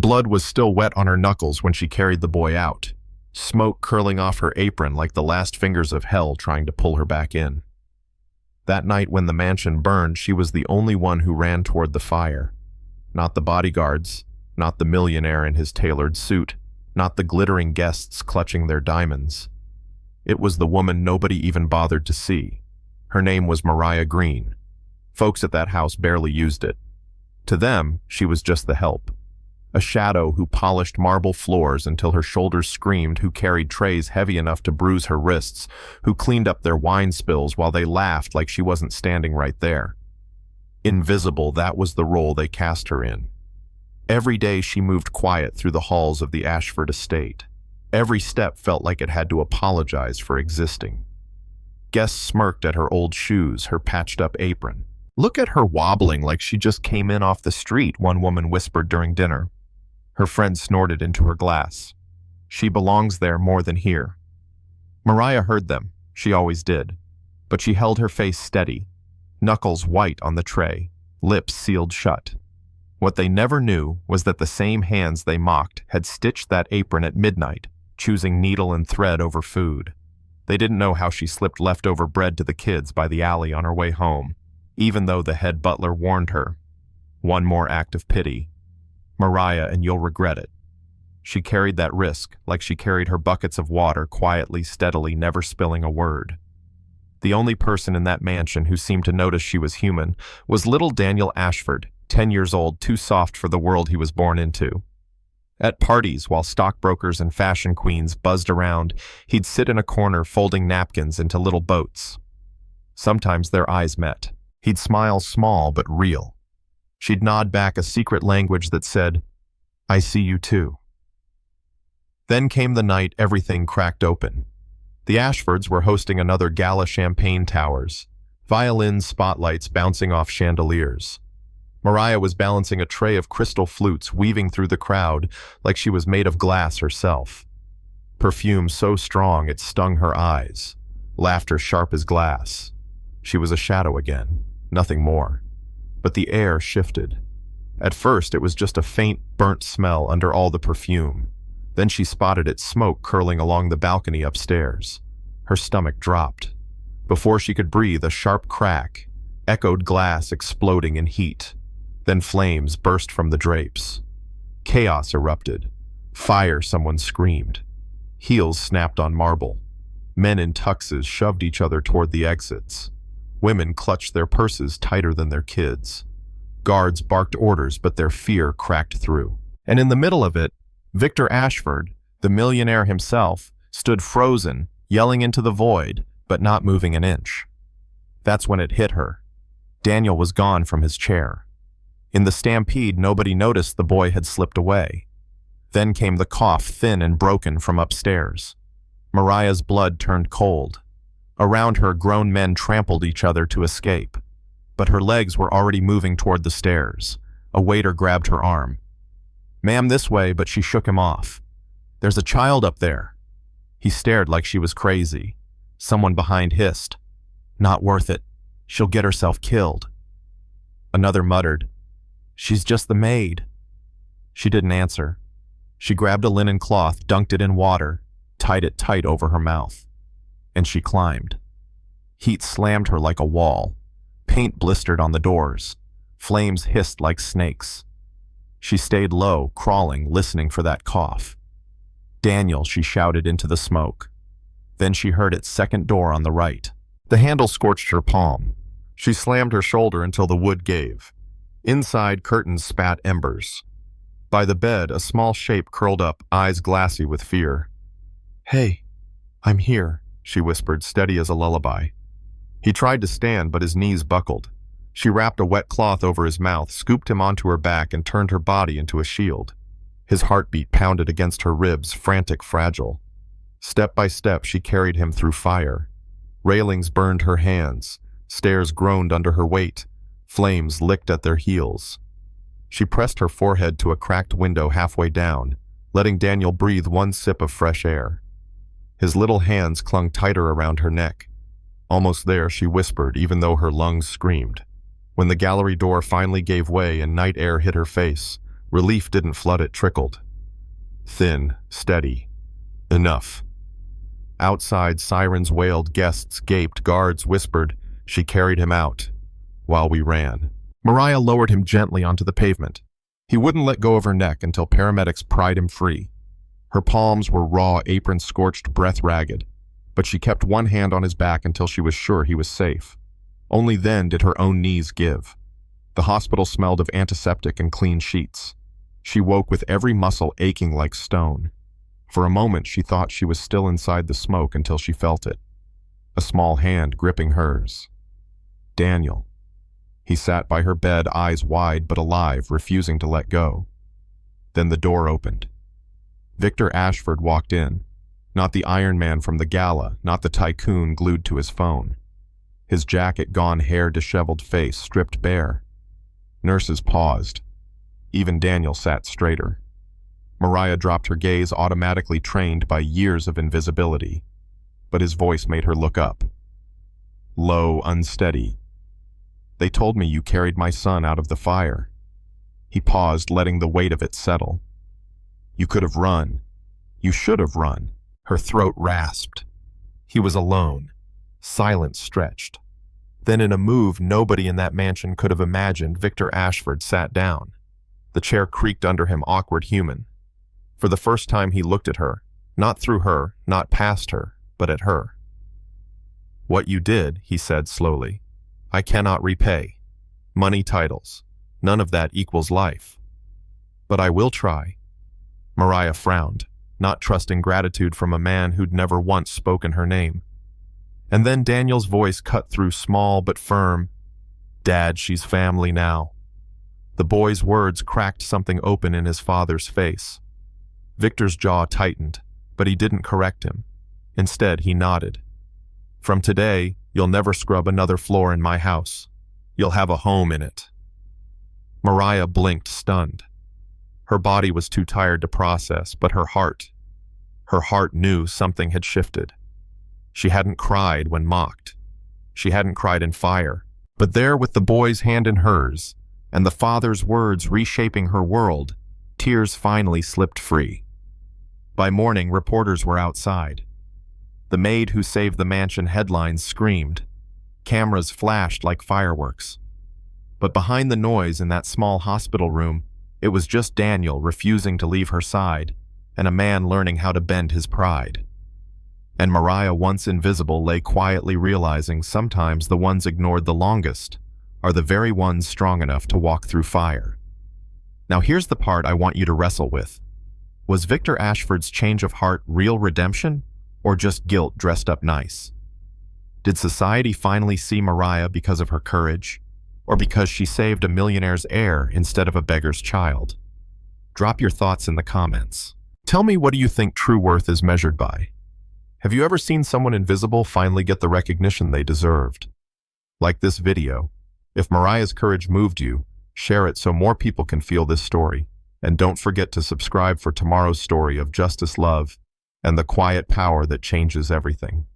Blood was still wet on her knuckles when she carried the boy out, smoke curling off her apron like the last fingers of hell trying to pull her back in. That night when the mansion burned, she was the only one who ran toward the fire. Not the bodyguards, not the millionaire in his tailored suit, not the glittering guests clutching their diamonds. It was the woman nobody even bothered to see. Her name was Mariah Green. Folks at that house barely used it. To them, she was just the help. A shadow who polished marble floors until her shoulders screamed, who carried trays heavy enough to bruise her wrists, who cleaned up their wine spills while they laughed like she wasn't standing right there. Invisible, that was the role they cast her in. Every day she moved quiet through the halls of the Ashford estate. Every step felt like it had to apologize for existing. Guests smirked at her old shoes, her patched-up apron. "Look at her wobbling like she just came in off the street," one woman whispered during dinner. Her friend snorted into her glass. "She belongs there more than here." Mariah heard them. She always did. But she held her face steady, knuckles white on the tray, lips sealed shut. What they never knew was that the same hands they mocked had stitched that apron at midnight, choosing needle and thread over food. They didn't know how she slipped leftover bread to the kids by the alley on her way home, even though the head butler warned her. One more act of pity. Mariah, and you'll regret it. She carried that risk like she carried her buckets of water, quietly, steadily, never spilling a word. The only person in that mansion who seemed to notice she was human was little Daniel Ashford, 10 years old, too soft for the world he was born into. At parties, while stockbrokers and fashion queens buzzed around, he'd sit in a corner folding napkins into little boats. Sometimes their eyes met. He'd smile small but real. She'd nod back a secret language that said, "I see you too." Then came the night everything cracked open. The Ashfords were hosting another gala, champagne towers, violins, spotlights bouncing off chandeliers. Mariah was balancing a tray of crystal flutes, weaving through the crowd like she was made of glass herself. Perfume so strong it stung her eyes, laughter sharp as glass. She was a shadow again, nothing more. But the air shifted. At first it was just a faint, burnt smell under all the perfume. Then she spotted its smoke curling along the balcony upstairs. Her stomach dropped. Before she could breathe, a sharp crack, echoed glass exploding in heat. Then flames burst from the drapes. Chaos erupted. Fire, someone screamed. Heels snapped on marble. Men in tuxes shoved each other toward the exits. Women clutched their purses tighter than their kids. Guards barked orders, but their fear cracked through. And in the middle of it, Victor Ashford, the millionaire himself, stood frozen, yelling into the void, but not moving an inch. That's when it hit her. Daniel was gone from his chair. In the stampede, nobody noticed the boy had slipped away. Then came the cough, thin and broken, from upstairs. Mariah's blood turned cold. Around her, grown men trampled each other to escape. But her legs were already moving toward the stairs. A waiter grabbed her arm. "Ma'am, this way," but she shook him off. "There's a child up there." He stared like she was crazy. Someone behind hissed, "Not worth it. She'll get herself killed." Another muttered, "She's just the maid." She didn't answer. She grabbed a linen cloth, dunked it in water, tied it tight over her mouth. And she climbed. Heat slammed her like a wall. Paint blistered on the doors. Flames hissed like snakes. She stayed low, crawling, listening for that cough. "Daniel," she shouted into the smoke. Then she heard its second door on the right. The handle scorched her palm. She slammed her shoulder until the wood gave. Inside, curtains spat embers. By the bed, a small shape curled up, eyes glassy with fear. "Hey, I'm here," she whispered, steady as a lullaby. He tried to stand, but his knees buckled. She wrapped a wet cloth over his mouth, scooped him onto her back, and turned her body into a shield. His heartbeat pounded against her ribs, frantic, fragile. Step by step, she carried him through fire. Railings burned her hands. Stairs groaned under her weight. Flames licked at their heels. She pressed her forehead to a cracked window halfway down, letting Daniel breathe one sip of fresh air. His little hands clung tighter around her neck. Almost there, she whispered, even though her lungs screamed. When the gallery door finally gave way and night air hit her face, Relief didn't flood, it trickled. Thin, steady. Enough. Outside, sirens wailed, guests gaped, guards whispered. She carried him out, while we ran. Mariah lowered him gently onto the pavement. He wouldn't let go of her neck until paramedics pried him free. Her palms were raw, apron scorched, breath ragged, but she kept one hand on his back until she was sure he was safe. Only then did her own knees give. The hospital smelled of antiseptic and clean sheets. She woke with every muscle aching like stone. For a moment, she thought she was still inside the smoke until she felt it. A small hand gripping hers. Daniel. He sat by her bed, eyes wide but alive, refusing to let go. Then the door opened. Victor Ashford walked in. Not the Iron Man from the gala, not the tycoon glued to his phone. His jacket gone, hair disheveled, face stripped bare. Nurses paused. Even Daniel sat straighter. Mariah dropped her gaze, automatically trained by years of invisibility. But his voice made her look up. Low, unsteady. They told me you carried my son out of the fire. He paused, letting the weight of it settle. You could have run. You should have run. Her throat rasped. He was alone. Silence stretched. Then in a move nobody in that mansion could have imagined, Victor Ashford sat down. The chair creaked under him, awkward, human. For the first time he looked at her, not through her, not past her, but at her. What you did, he said slowly, I cannot repay. Money, titles, none of that equals life. But I will try. Mariah frowned, not trusting gratitude from a man who'd never once spoken her name. And then Daniel's voice cut through, small but firm. Dad, she's family now. The boy's words cracked something open in his father's face. Victor's jaw tightened, but he didn't correct him. Instead, he nodded. From today, you'll never scrub another floor in my house. You'll have a home in it. Mariah blinked, stunned. Her body was too tired to process, but her heart knew something had shifted. She hadn't cried when mocked. She hadn't cried in fire. But there, with the boy's hand in hers, and the father's words reshaping her world, tears finally slipped free. By morning, reporters were outside. The maid who saved the mansion headlines screamed. Cameras flashed like fireworks. But behind the noise in that small hospital room, it was just Daniel refusing to leave her side, and a man learning how to bend his pride. And Mariah, once invisible, lay quietly, realizing sometimes the ones ignored the longest are the very ones strong enough to walk through fire. Now here's the part I want you to wrestle with. Was Victor Ashford's change of heart real redemption, or just guilt dressed up nice? Did society finally see Mariah because of her courage, or because she saved a millionaire's heir instead of a beggar's child? Drop your thoughts in the comments. Tell me, what do you think true worth is measured by? Have you ever seen someone invisible finally get the recognition they deserved? Like this video. If Mariah's courage moved you, share it so more people can feel this story. And don't forget to subscribe for tomorrow's story of justice, love, and the quiet power that changes everything.